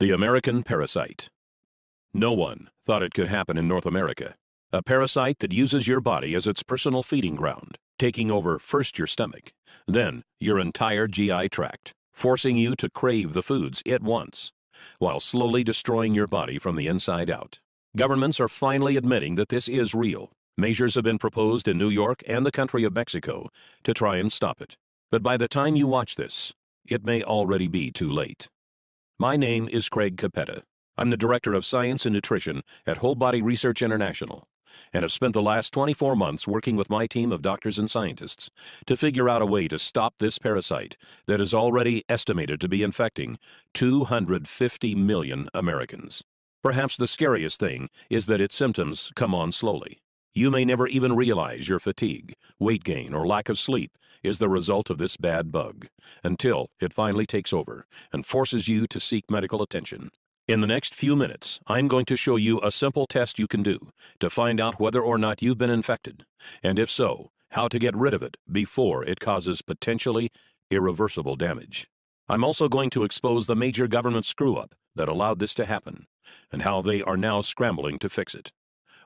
The American parasite. No one thought it could happen in North America. A parasite that uses your body as its personal feeding ground, taking over first your stomach, then your entire GI tract, forcing you to crave the foods it wants, while slowly destroying your body from the inside out. Governments are finally admitting that this is real. Measures have been proposed in New York and the country of Mexico to try and stop it. But by the time you watch this, it may already be too late. My name is Craig Capetta. I'm the Director of Science and Nutrition at Whole Body Research International, and have spent the last 24 months working with my team of doctors and scientists to figure out a way to stop this parasite that is already estimated to be infecting 250 million Americans. Perhaps the scariest thing is that its symptoms come on slowly. You may never even realize your fatigue, weight gain, or lack of sleep is the result of this bad bug, until it finally takes over and forces you to seek medical attention. In the next few minutes, I'm going to show you a simple test you can do to find out whether or not you've been infected, and if so, how to get rid of it before it causes potentially irreversible damage. I'm also going to expose the major government screw-up that allowed this to happen, and how they are now scrambling to fix it.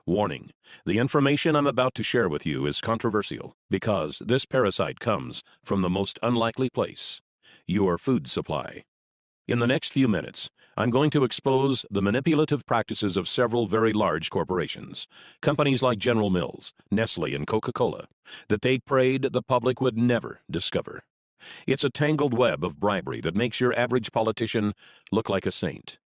Warning, the information I'm about to share with you is controversial because this parasite comes from the most unlikely place, your food supply. In the next few minutes, I'm going to expose the manipulative practices of several very large corporations, companies like General Mills, Nestle, and Coca-Cola, that they prayed the public would never discover. It's a tangled web of bribery that makes your average politician look like a saint,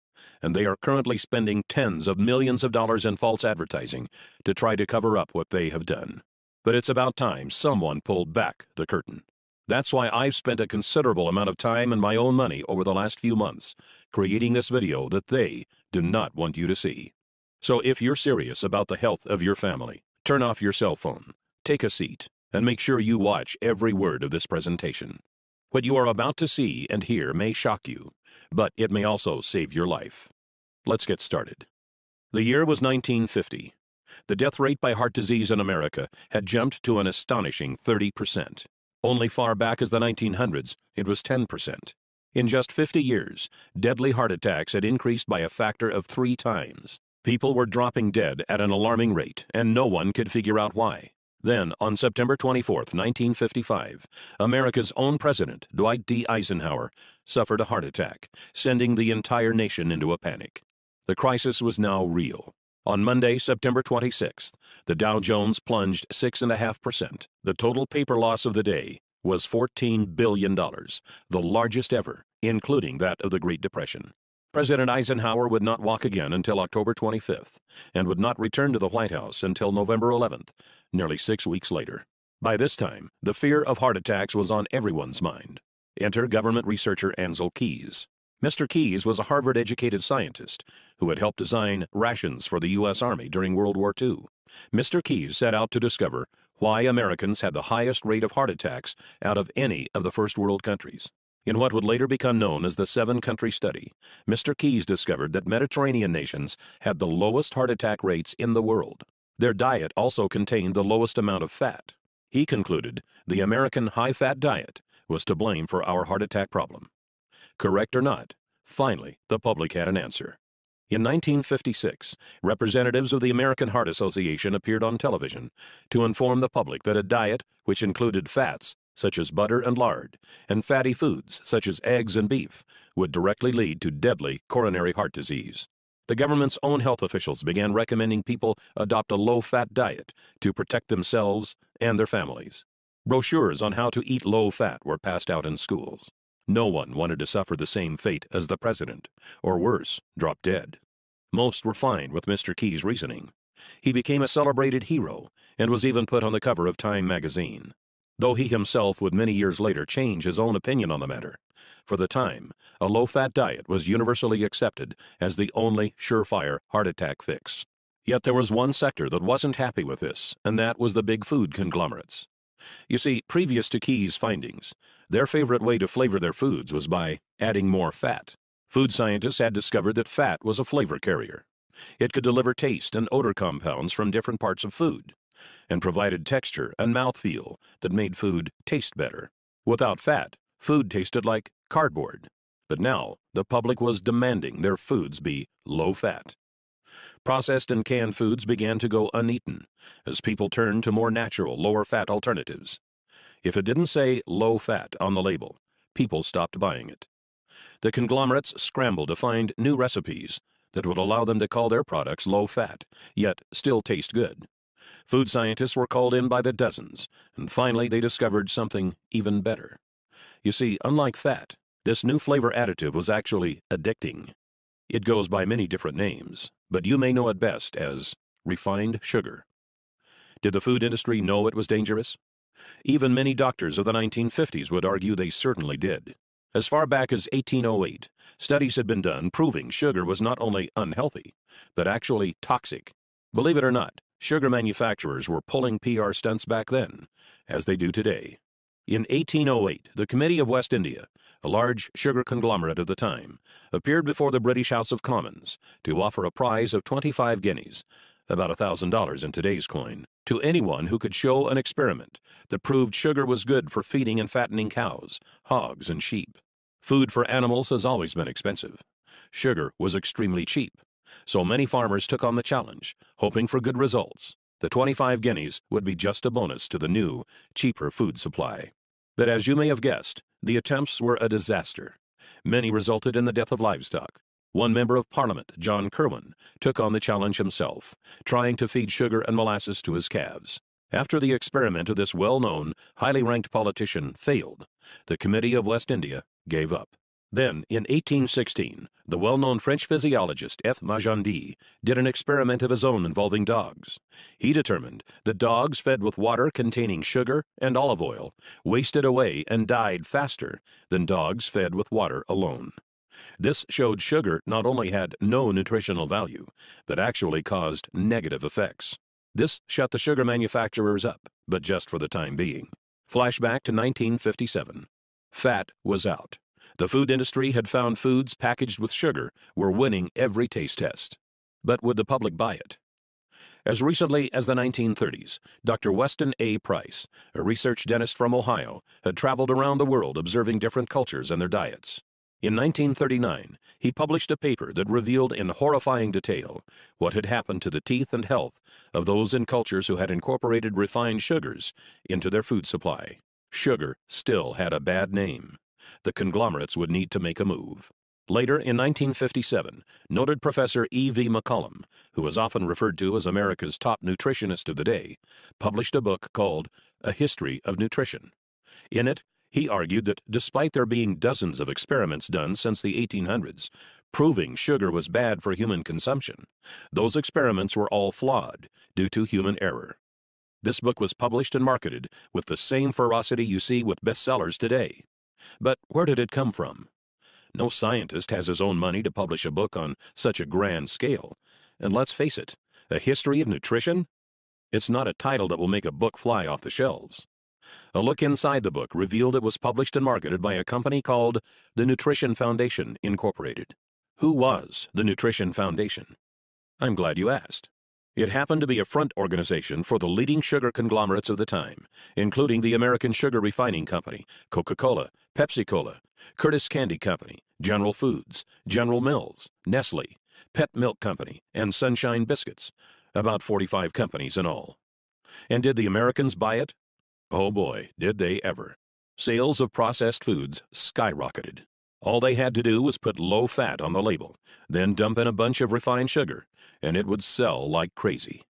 and they are currently spending tens of millions of dollars in false advertising to try to cover up what they have done. But it's about time someone pulled back the curtain. That's why I've spent a considerable amount of time and my own money over the last few months creating this video that they do not want you to see. So if you're serious about the health of your family, turn off your cell phone, take a seat, and make sure you watch every word of this presentation. What you are about to see and hear may shock you, but it may also save your life. Let's get started. The year was 1950. The death rate by heart disease in America had jumped to an astonishing 30%. Only far back as the 1900s, it was 10%. In just 50 years, deadly heart attacks had increased by a factor of 3 times. People were dropping dead at an alarming rate, and no one could figure out why. Then, on September 24, 1955, America's own president, Dwight D. Eisenhower, suffered a heart attack, sending the entire nation into a panic. The crisis was now real. On Monday, September 26th, the Dow Jones plunged 6.5%. The total paper loss of the day was $14 billion, the largest ever, including that of the Great Depression. President Eisenhower would not walk again until October 25th, and would not return to the White House until November 11th, nearly 6 weeks later. By this time, the fear of heart attacks was on everyone's mind. Enter government researcher Ancel Keys. Mr. Keys was a Harvard-educated scientist who had helped design rations for the U.S. Army during World War II. Mr. Keys set out to discover why Americans had the highest rate of heart attacks out of any of the first world countries. In what would later become known as the 7-country study, Mr. Keys discovered that Mediterranean nations had the lowest heart attack rates in the world. Their diet also contained the lowest amount of fat. He concluded the American high-fat diet was to blame for our heart attack problem. Correct or not, finally, the public had an answer. In 1956, representatives of the American Heart Association appeared on television to inform the public that a diet which included fats, such as butter and lard, and fatty foods, such as eggs and beef, would directly lead to deadly coronary heart disease. The government's own health officials began recommending people adopt a low-fat diet to protect themselves and their families. Brochures on how to eat low-fat were passed out in schools. No one wanted to suffer the same fate as the president, or worse, drop dead. Most were fine with Mr. Keys' reasoning. He became a celebrated hero and was even put on the cover of Time magazine, though he himself would many years later change his own opinion on the matter. For the time, a low-fat diet was universally accepted as the only surefire heart attack fix. Yet there was one sector that wasn't happy with this, and that was the big food conglomerates. You see, previous to Keys' findings, their favorite way to flavor their foods was by adding more fat. Food scientists had discovered that fat was a flavor carrier. It could deliver taste and odor compounds from different parts of food, and provided texture and mouthfeel that made food taste better. Without fat, food tasted like cardboard. But now, the public was demanding their foods be low-fat. Processed and canned foods began to go uneaten as people turned to more natural, lower-fat alternatives. If it didn't say low-fat on the label, people stopped buying it. The conglomerates scrambled to find new recipes that would allow them to call their products low-fat, yet still taste good. Food scientists were called in by the dozens, and finally they discovered something even better. You see, unlike fat, this new flavor additive was actually addicting. It goes by many different names, but you may know it best as refined sugar. Did the food industry know it was dangerous? Even many doctors of the 1950s would argue they certainly did. As far back as 1808, studies had been done proving sugar was not only unhealthy, but actually toxic. Believe it or not, sugar manufacturers were pulling PR stunts back then, as they do today. In 1808, the Committee of West India, a large sugar conglomerate of the time, appeared before the British House of Commons to offer a prize of 25 guineas, about $1,000 in today's coin, to anyone who could show an experiment that proved sugar was good for feeding and fattening cows, hogs, and sheep. Food for animals has always been expensive. Sugar was extremely cheap, so many farmers took on the challenge, hoping for good results. The 25 guineas would be just a bonus to the new, cheaper food supply. But as you may have guessed, the attempts were a disaster. Many resulted in the death of livestock. One member of Parliament, John Kirwan, took on the challenge himself, trying to feed sugar and molasses to his calves. After the experiment of this well-known, highly ranked politician failed, the Committee of West India gave up. Then, in 1816, the well-known French physiologist F. Magendie did an experiment of his own involving dogs. He determined that dogs fed with water containing sugar and olive oil wasted away and died faster than dogs fed with water alone. This showed sugar not only had no nutritional value, but actually caused negative effects. This shut the sugar manufacturers up, but just for the time being. Flashback to 1957. Fat was out. The food industry had found foods packaged with sugar were winning every taste test. But would the public buy it? As recently as the 1930s, Dr. Weston A. Price, a research dentist from Ohio, had traveled around the world observing different cultures and their diets. In 1939, he published a paper that revealed in horrifying detail what had happened to the teeth and health of those in cultures who had incorporated refined sugars into their food supply. Sugar still had a bad name. The conglomerates would need to make a move. Later, in 1957, noted Professor E.V. McCollum, who is often referred to as America's top nutritionist of the day, published a book called A History of Nutrition. In it, he argued that despite there being dozens of experiments done since the 1800s, proving sugar was bad for human consumption, those experiments were all flawed due to human error. This book was published and marketed with the same ferocity you see with bestsellers today. But where did it come from? No scientist has his own money to publish a book on such a grand scale. And let's face it, A History of Nutrition? It's not a title that will make a book fly off the shelves. A look inside the book revealed it was published and marketed by a company called the Nutrition Foundation, Incorporated. Who was the Nutrition Foundation? I'm glad you asked. It happened to be a front organization for the leading sugar conglomerates of the time, including the American Sugar Refining Company, Coca-Cola, Pepsi-Cola, Curtis Candy Company, General Foods, General Mills, Nestle, Pet Milk Company, and Sunshine Biscuits, about 45 companies in all. And did the Americans buy it? Oh boy, did they ever. Sales of processed foods skyrocketed. All they had to do was put low fat on the label, then dump in a bunch of refined sugar, and it would sell like crazy.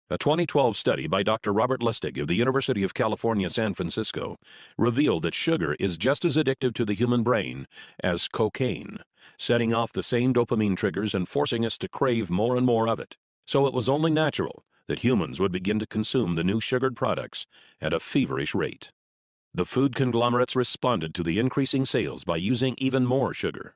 A 2012 study by Dr. Robert Lustig of the University of California, San Francisco, revealed that sugar is just as addictive to the human brain as cocaine, setting off the same dopamine triggers and forcing us to crave more and more of it. So it was only natural that humans would begin to consume the new sugared products at a feverish rate. The food conglomerates responded to the increasing sales by using even more sugar.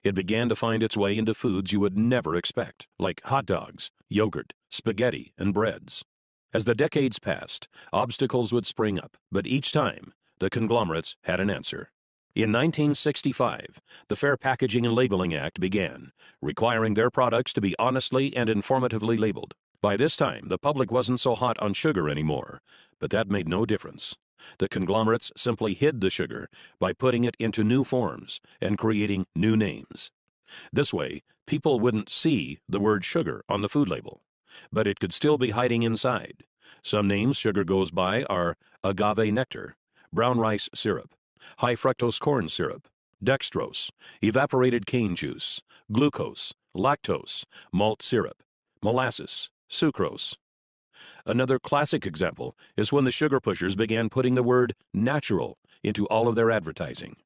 It began to find its way into foods you would never expect, like hot dogs, yogurt, spaghetti, and breads. As the decades passed, obstacles would spring up, but each time, the conglomerates had an answer. In 1965, the Fair Packaging and Labeling Act began, requiring their products to be honestly and informatively labeled. By this time, the public wasn't so hot on sugar anymore, but that made no difference. The conglomerates simply hid the sugar by putting it into new forms and creating new names. This way, people wouldn't see the word sugar on the food label, but it could still be hiding inside. Some names sugar goes by are agave nectar, brown rice syrup, high fructose corn syrup, dextrose, evaporated cane juice, glucose, lactose, malt syrup, molasses, sucrose. Another classic example is when the sugar pushers began putting the word natural into all of their advertising.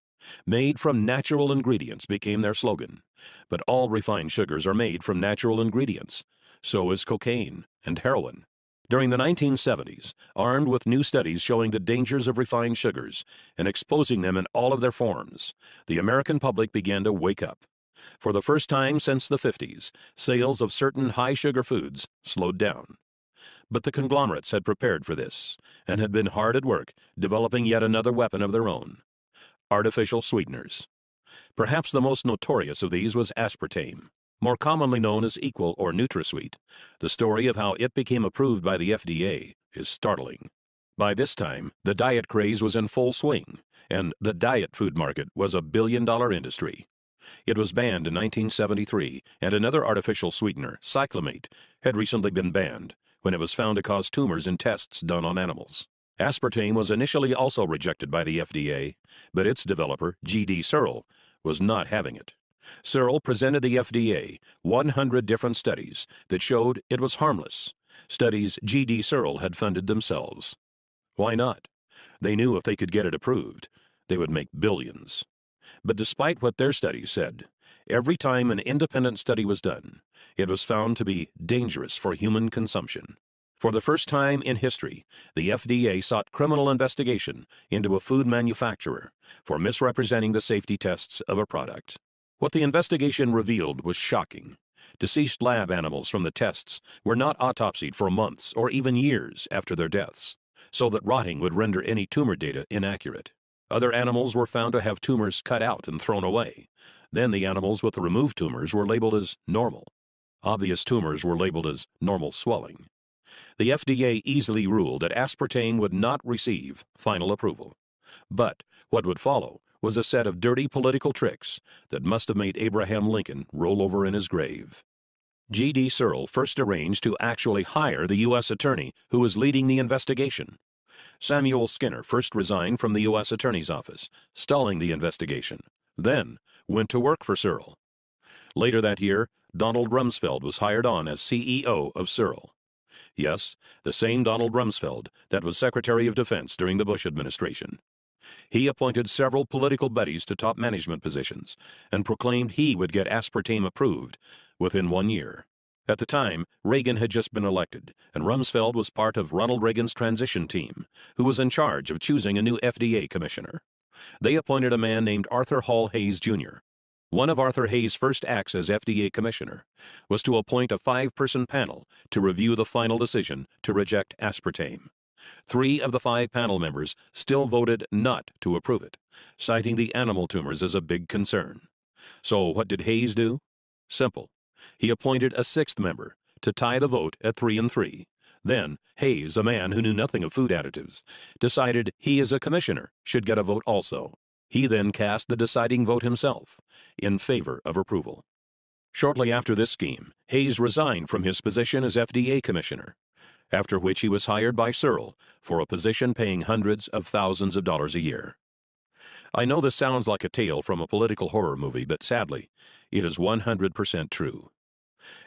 Made from natural ingredients became their slogan, but all refined sugars are made from natural ingredients. So is cocaine and heroin. During the 1970s, armed with new studies showing the dangers of refined sugars and exposing them in all of their forms, the American public began to wake up. For the first time since the 50s, sales of certain high-sugar foods slowed down. But the conglomerates had prepared for this and had been hard at work developing yet another weapon of their own: artificial sweeteners. Perhaps the most notorious of these was aspartame, more commonly known as Equal or NutraSweet. The story of how it became approved by the FDA is startling. By this time, the diet craze was in full swing, and the diet food market was a billion-dollar industry. It was banned in 1973, and another artificial sweetener, cyclamate, had recently been banned when it was found to cause tumors in tests done on animals. Aspartame was initially also rejected by the FDA, but its developer, G.D. Searle, was not having it. Searle presented the FDA 100 different studies that showed it was harmless, studies G.D. Searle had funded themselves. Why not? They knew if they could get it approved, they would make billions. But despite what their studies said, every time an independent study was done, it was found to be dangerous for human consumption. For the first time in history, the FDA sought criminal investigation into a food manufacturer for misrepresenting the safety tests of a product. What the investigation revealed was shocking. Deceased lab animals from the tests were not autopsied for months or even years after their deaths, so that rotting would render any tumor data inaccurate. Other animals were found to have tumors cut out and thrown away. Then the animals with the removed tumors were labeled as normal. Obvious tumors were labeled as normal swelling. The FDA easily ruled that aspartame would not receive final approval. But what would follow was a set of dirty political tricks that must have made Abraham Lincoln roll over in his grave. G.D. Searle first arranged to actually hire the U.S. attorney who was leading the investigation. Samuel Skinner first resigned from the U.S. Attorney's Office, stalling the investigation, then went to work for Searle. Later that year, Donald Rumsfeld was hired on as CEO of Searle. Yes, the same Donald Rumsfeld that was Secretary of Defense during the Bush administration. He appointed several political buddies to top management positions and proclaimed he would get aspartame approved within 1 year. At the time, Reagan had just been elected, and Rumsfeld was part of Ronald Reagan's transition team, who was in charge of choosing a new FDA commissioner. They appointed a man named Arthur Hall Hayes, Jr. One of Arthur Hayes' first acts as FDA commissioner was to appoint a 5-person panel to review the final decision to reject aspartame. 3 of the 5 panel members still voted not to approve it, citing the animal tumors as a big concern. So what did Hayes do? Simple. He appointed a 6th member to tie the vote at 3-3. Then Hayes, a man who knew nothing of food additives, decided he as a commissioner should get a vote also. He then cast the deciding vote himself, in favor of approval. Shortly after this scheme, Hayes resigned from his position as FDA commissioner, after which he was hired by Searle for a position paying hundreds of thousands of dollars a year. I know this sounds like a tale from a political horror movie, but sadly, it is 100% true.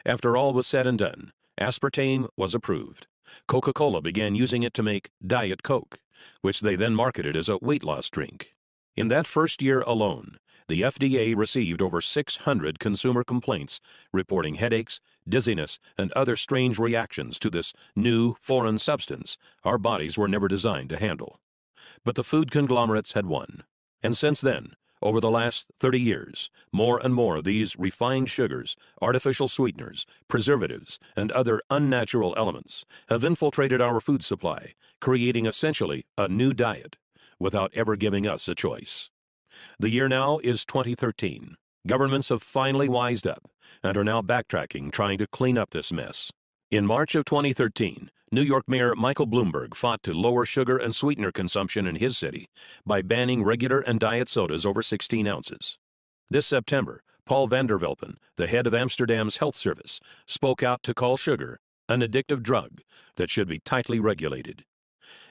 After all was said and done, aspartame was approved. Coca-Cola began using it to make Diet Coke, which they then marketed as a weight loss drink. In that first year alone, the FDA received over 600 consumer complaints reporting headaches, dizziness, and other strange reactions to this new, foreign substance our bodies were never designed to handle. But the food conglomerates had won. And since then, over the last 30 years, more and more of these refined sugars, artificial sweeteners, preservatives, and other unnatural elements have infiltrated our food supply, creating essentially a new diet, without ever giving us a choice. The year now is 2013. Governments have finally wised up and are now backtracking, trying to clean up this mess. In March of 2013, New York Mayor Michael Bloomberg fought to lower sugar and sweetener consumption in his city by banning regular and diet sodas over 16 ounces. This September, Paul van der Velpen, the head of Amsterdam's health service, spoke out to call sugar an addictive drug that should be tightly regulated.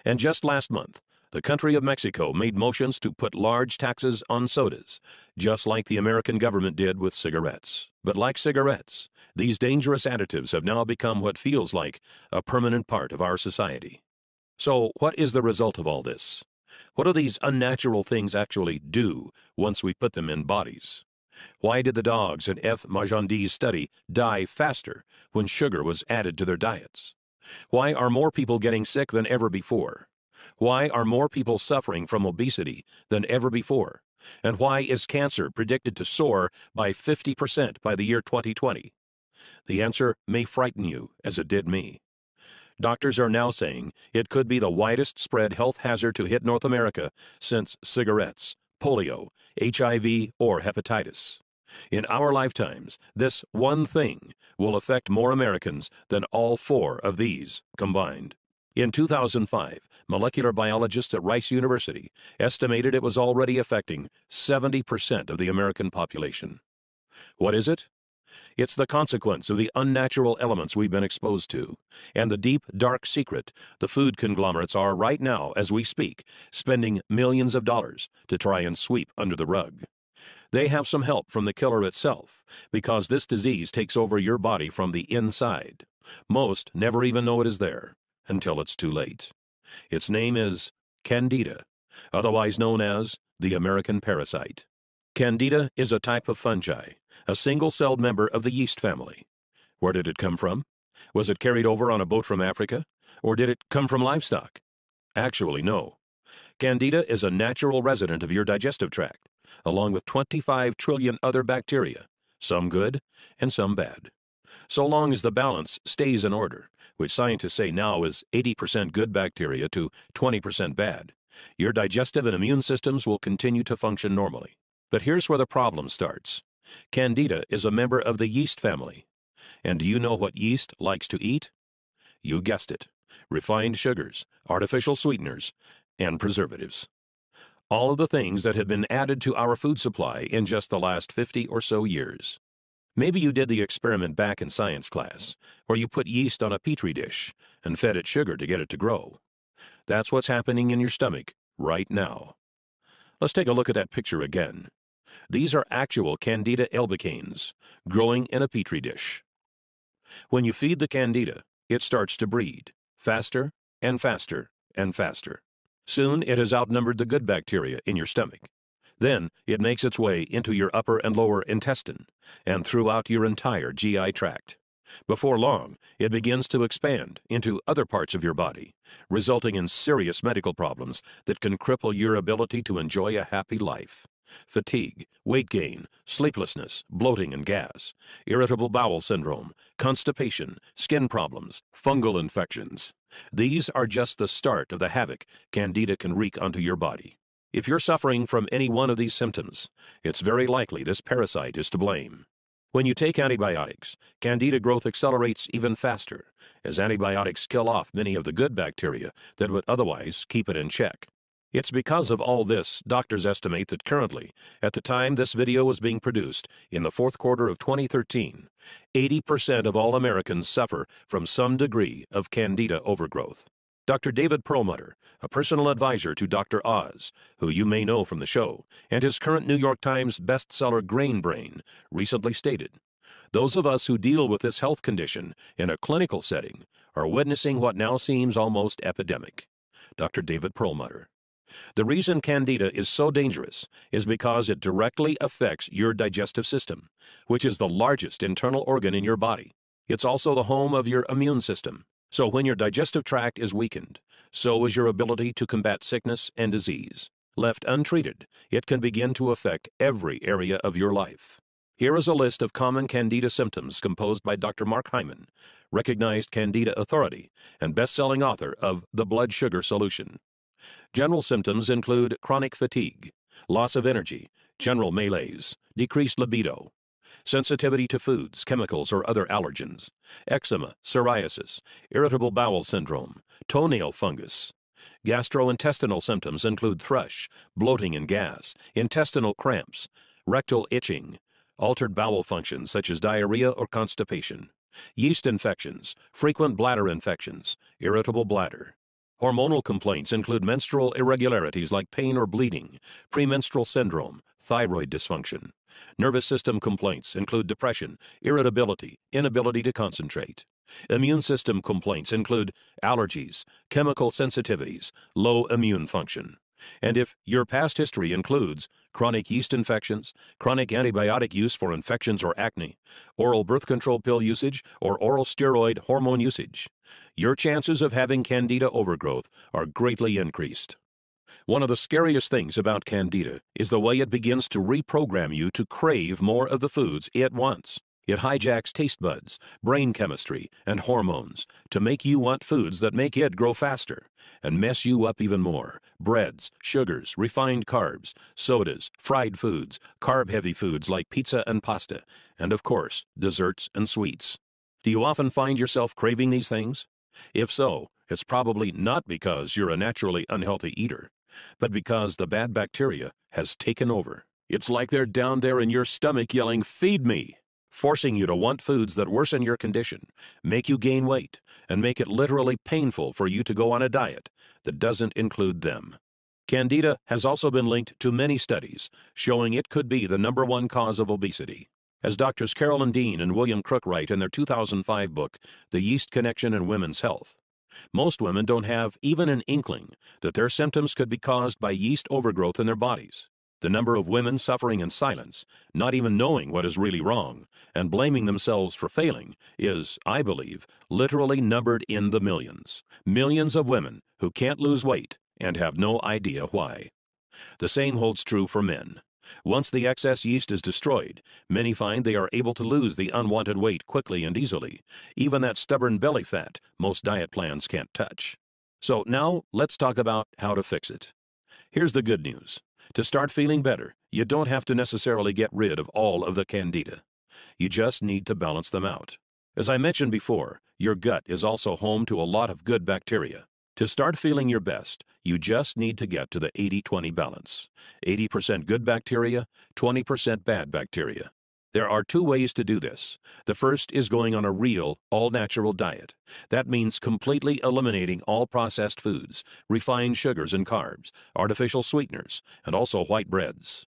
And just last month, the country of Mexico made motions to put large taxes on sodas, just like the American government did with cigarettes. But like cigarettes, these dangerous additives have now become what feels like a permanent part of our society. So, what is the result of all this? What do these unnatural things actually do once we put them in bodies? Why did the dogs in F. Magendie's study die faster when sugar was added to their diets? Why are more people getting sick than ever before? Why are more people suffering from obesity than ever before? And why is cancer predicted to soar by 50% by the year 2020? The answer may frighten you, as it did me. Doctors are now saying it could be the widest spread health hazard to hit North America since cigarettes, polio, HIV, or hepatitis. In our lifetimes, this one thing will affect more Americans than all four of these combined. In 2005, molecular biologists at Rice University estimated it was already affecting 70% of the American population. What is it? It's the consequence of the unnatural elements we've been exposed to, and the deep, dark secret the food conglomerates are right now, as we speak, spending millions of dollars to try and sweep under the rug. They have some help from the killer itself, because this disease takes over your body from the inside. Most never even know it is there, until it's too late. Its name is Candida, otherwise known as the American parasite. Candida is a type of fungi, a single-celled member of the yeast family. Where did it come from? Was it carried over on a boat from Africa? Or did it come from livestock? Actually, no. Candida is a natural resident of your digestive tract, along with 25 trillion other bacteria, some good and some bad. So long as the balance stays in order, which scientists say now is 80% good bacteria to 20% bad, your digestive and immune systems will continue to function normally. But here's where the problem starts. Candida is a member of the yeast family. And do you know what yeast likes to eat? You guessed it. Refined sugars, artificial sweeteners, and preservatives. All of the things that have been added to our food supply in just the last 50 or so years. Maybe you did the experiment back in science class, where you put yeast on a petri dish and fed it sugar to get it to grow. That's what's happening in your stomach right now. Let's take a look at that picture again. These are actual Candida albicans growing in a petri dish. When you feed the Candida, it starts to breed, faster and faster and faster. Soon it has outnumbered the good bacteria in your stomach. Then it makes its way into your upper and lower intestine and throughout your entire GI tract. Before long, it begins to expand into other parts of your body, resulting in serious medical problems that can cripple your ability to enjoy a happy life. Fatigue, weight gain, sleeplessness, bloating and gas, irritable bowel syndrome, constipation, skin problems, fungal infections. These are just the start of the havoc Candida can wreak onto your body. If you're suffering from any one of these symptoms, it's very likely this parasite is to blame. When you take antibiotics, Candida growth accelerates even faster, as antibiotics kill off many of the good bacteria that would otherwise keep it in check. It's because of all this, doctors estimate that currently, at the time this video was being produced, in the fourth quarter of 2013, 80% of all Americans suffer from some degree of Candida overgrowth. Dr. David Perlmutter, a personal advisor to Dr. Oz, who you may know from the show, and his current New York Times bestseller Grain Brain, recently stated, "Those of us who deal with this health condition in a clinical setting are witnessing what now seems almost epidemic." Dr. David Perlmutter. The reason Candida is so dangerous is because it directly affects your digestive system, which is the largest internal organ in your body. It's also the home of your immune system. So when your digestive tract is weakened, so is your ability to combat sickness and disease. Left untreated, it can begin to affect every area of your life. Here is a list of common Candida symptoms composed by Dr. Mark Hyman, recognized Candida authority and best-selling author of The Blood Sugar Solution. General symptoms include chronic fatigue, loss of energy, general malaise, decreased libido. sensitivity to foods, chemicals, or other allergens, eczema, psoriasis, irritable bowel syndrome, toenail fungus. Gastrointestinal symptoms include thrush, bloating and gas, intestinal cramps, rectal itching, altered bowel functions such as diarrhea or constipation, yeast infections, frequent bladder infections, irritable bladder. Hormonal complaints include menstrual irregularities like pain or bleeding, premenstrual syndrome, thyroid dysfunction. Nervous system complaints include depression, irritability, inability to concentrate. Immune system complaints include allergies, chemical sensitivities, low immune function. And if your past history includes chronic yeast infections, chronic antibiotic use for infections or acne, oral birth control pill usage, or oral steroid hormone usage, your chances of having Candida overgrowth are greatly increased. One of the scariest things about Candida is the way it begins to reprogram you to crave more of the foods it wants. It hijacks taste buds, brain chemistry, and hormones to make you want foods that make it grow faster and mess you up even more. Breads, sugars, refined carbs, sodas, fried foods, carb-heavy foods like pizza and pasta, and of course, desserts and sweets. Do you often find yourself craving these things? If so, it's probably not because you're a naturally unhealthy eater, but because the bad bacteria has taken over. It's like they're down there in your stomach yelling, "Feed me!" forcing you to want foods that worsen your condition, make you gain weight, and make it literally painful for you to go on a diet that doesn't include them. Candida has also been linked to many studies showing it could be the #1 cause of obesity. As Doctors Carolyn Dean and William Crook write in their 2005 book, The Yeast Connection in Women's Health, most women don't have even an inkling that their symptoms could be caused by yeast overgrowth in their bodies. The number of women suffering in silence, not even knowing what is really wrong, and blaming themselves for failing is, I believe, literally numbered in the millions. Millions of women who can't lose weight and have no idea why. The same holds true for men. Once the excess yeast is destroyed, many find they are able to lose the unwanted weight quickly and easily, even that stubborn belly fat most diet plans can't touch. So now let's talk about how to fix it. Here's the good news. To start feeling better, you don't have to necessarily get rid of all of the Candida. You just need to balance them out. As I mentioned before, your gut is also home to a lot of good bacteria. To start feeling your best, you just need to get to the 80-20 balance. 80% good bacteria, 20% bad bacteria. There are 2 ways to do this. The first is going on a real, all-natural diet. That means completely eliminating all processed foods, refined sugars and carbs, artificial sweeteners, and also white breads.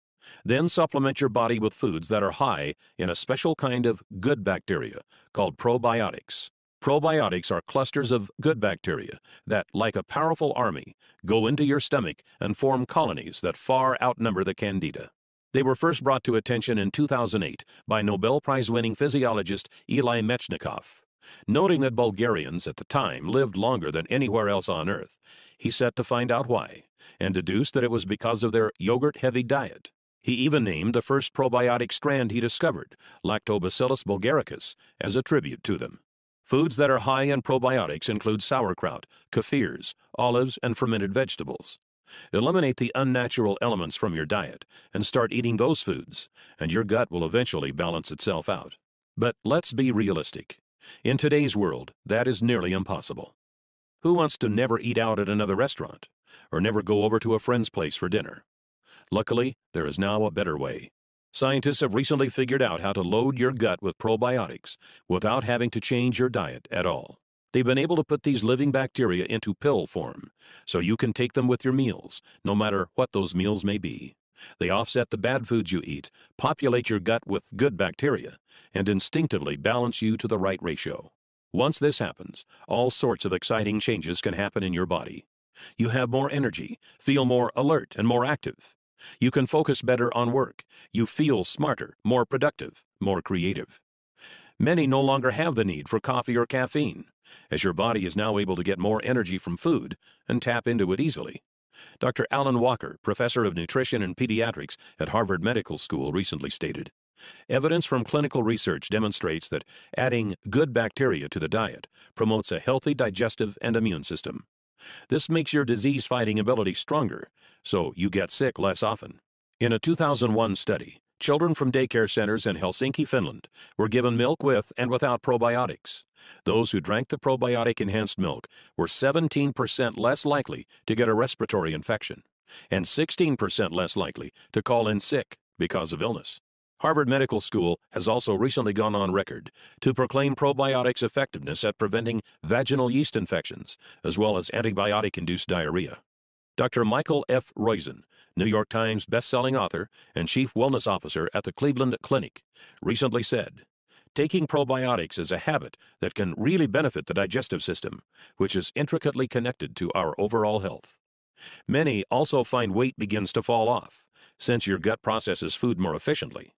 Then supplement your body with foods that are high in a special kind of good bacteria called probiotics. Probiotics are clusters of good bacteria that, like a powerful army, go into your stomach and form colonies that far outnumber the Candida. They were first brought to attention in 2008 by Nobel Prize-winning physiologist Eli Metchnikoff. Noting that Bulgarians at the time lived longer than anywhere else on Earth, he set to find out why, and deduced that it was because of their yogurt-heavy diet. He even named the first probiotic strand he discovered, Lactobacillus bulgaricus, as a tribute to them. Foods that are high in probiotics include sauerkraut, kefirs, olives, and fermented vegetables. Eliminate the unnatural elements from your diet and start eating those foods, and your gut will eventually balance itself out. But let's be realistic. In today's world, that is nearly impossible. Who wants to never eat out at another restaurant, or never go over to a friend's place for dinner? Luckily, there is now a better way. Scientists have recently figured out how to load your gut with probiotics without having to change your diet at all. They've been able to put these living bacteria into pill form, so you can take them with your meals, no matter what those meals may be. They offset the bad foods you eat, populate your gut with good bacteria, and instinctively balance you to the right ratio. Once this happens, all sorts of exciting changes can happen in your body. You have more energy, feel more alert and more active. You can focus better on work. You feel smarter, more productive, more creative. Many no longer have the need for coffee or caffeine, as your body is now able to get more energy from food and tap into it easily. Dr. Alan Walker, professor of nutrition and pediatrics at Harvard Medical School, recently stated, "Evidence from clinical research demonstrates that adding good bacteria to the diet promotes a healthy digestive and immune system. This makes your disease-fighting ability stronger, so you get sick less often." In a 2001 study, Children from daycare centers in Helsinki, Finland, were given milk with and without probiotics. Those who drank the probiotic-enhanced milk were 17% less likely to get a respiratory infection and 16% less likely to call in sick because of illness. Harvard Medical School has also recently gone on record to proclaim probiotics' effectiveness at preventing vaginal yeast infections, as well as antibiotic-induced diarrhea. Dr. Michael F. Roizen, New York Times best-selling author and chief wellness officer at the Cleveland Clinic, recently said, "Taking probiotics is a habit that can really benefit the digestive system, which is intricately connected to our overall health." Many also find weight begins to fall off, since your gut processes food more efficiently.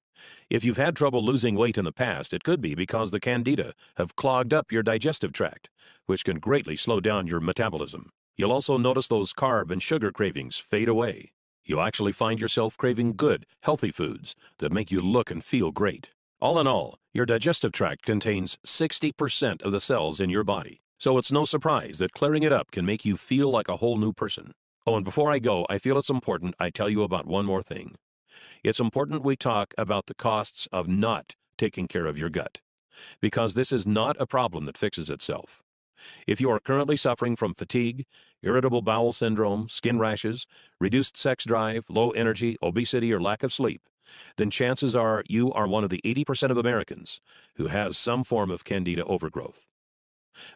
If you've had trouble losing weight in the past, it could be because the candida have clogged up your digestive tract, which can greatly slow down your metabolism. You'll also notice those carb and sugar cravings fade away. You'll actually find yourself craving good, healthy foods that make you look and feel great. All in all, your digestive tract contains 60% of the cells in your body, so it's no surprise that clearing it up can make you feel like a whole new person. Oh, and before I go, I feel it's important I tell you about one more thing. It's important we talk about the costs of not taking care of your gut, because this is not a problem that fixes itself. If you are currently suffering from fatigue, irritable bowel syndrome, skin rashes, reduced sex drive, low energy, obesity, or lack of sleep, then chances are you are one of the 80% of Americans who has some form of candida overgrowth.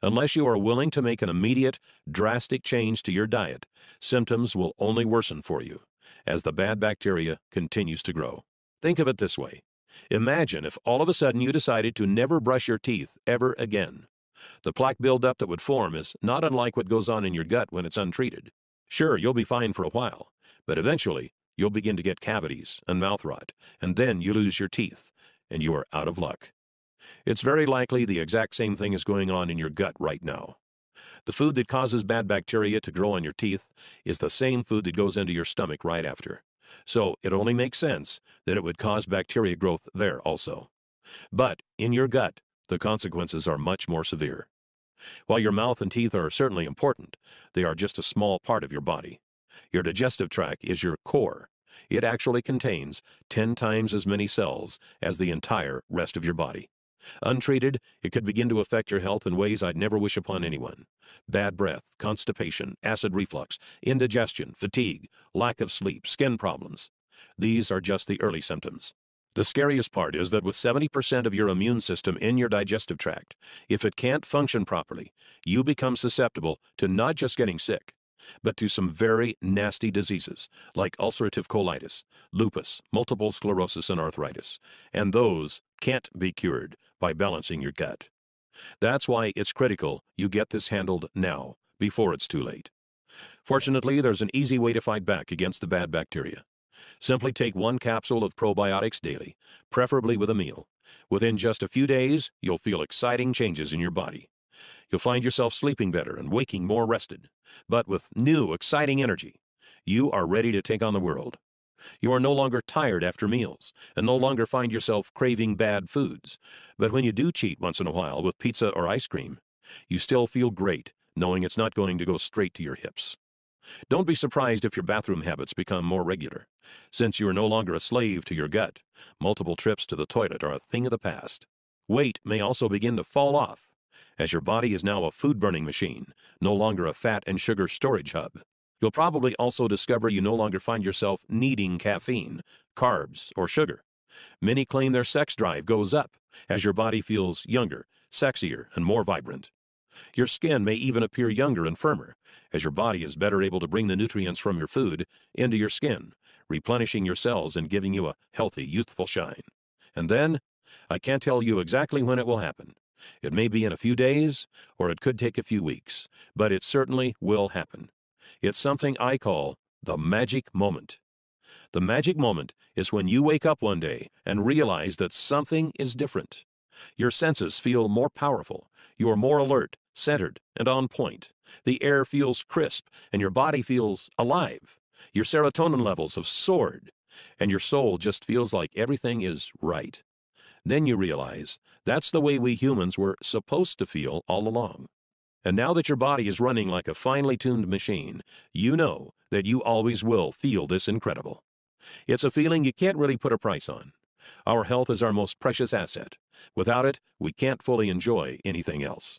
Unless you are willing to make an immediate, drastic change to your diet, symptoms will only worsen for you as the bad bacteria continues to grow. Think of it this way. Imagine if all of a sudden you decided to never brush your teeth ever again. The plaque buildup that would form is not unlike what goes on in your gut when it's untreated. Sure, you'll be fine for a while, but eventually you'll begin to get cavities and mouth rot, and then you lose your teeth, and you are out of luck. It's very likely the exact same thing is going on in your gut right now. The food that causes bad bacteria to grow on your teeth is the same food that goes into your stomach right after. So it only makes sense that it would cause bacteria growth there also. But in your gut, the consequences are much more severe. While your mouth and teeth are certainly important, they are just a small part of your body. Your digestive tract is your core. It actually contains 10 times as many cells as the entire rest of your body. Untreated, it could begin to affect your health in ways I'd never wish upon anyone. Bad breath, constipation, acid reflux, indigestion, fatigue, lack of sleep, skin problems. These are just the early symptoms. The scariest part is that with 70% of your immune system in your digestive tract, if it can't function properly, you become susceptible to not just getting sick, but to some very nasty diseases like ulcerative colitis, lupus, multiple sclerosis, and arthritis. And those can't be cured by balancing your gut. That's why it's critical you get this handled now, before it's too late. Fortunately, there's an easy way to fight back against the bad bacteria. Simply take 1 capsule of probiotics daily, preferably with a meal. Within just a few days, you'll feel exciting changes in your body. You'll find yourself sleeping better and waking more rested, but with new, exciting energy. You are ready to take on the world. You are no longer tired after meals and no longer find yourself craving bad foods. But when you do cheat once in a while with pizza or ice cream, you still feel great knowing it's not going to go straight to your hips. Don't be surprised if your bathroom habits become more regular. Since you are no longer a slave to your gut, multiple trips to the toilet are a thing of the past. Weight may also begin to fall off, as your body is now a food-burning machine, no longer a fat and sugar storage hub. You'll probably also discover you no longer find yourself needing caffeine, carbs, or sugar. Many claim their sex drive goes up as your body feels younger, sexier, and more vibrant. Your skin may even appear younger and firmer, as your body is better able to bring the nutrients from your food into your skin, replenishing your cells and giving you a healthy, youthful shine. And then, I can't tell you exactly when it will happen. It may be in a few days, or it could take a few weeks, but it certainly will happen. It's something I call the magic moment. The magic moment is when you wake up one day and realize that something is different. Your senses feel more powerful. You are more alert, centered, and on point. The air feels crisp, and your body feels alive. Your serotonin levels have soared, and your soul just feels like everything is right. Then you realize that's the way we humans were supposed to feel all along. And now that your body is running like a finely tuned machine, you know that you always will feel this incredible. It's a feeling you can't really put a price on. Our health is our most precious asset. Without it, we can't fully enjoy anything else.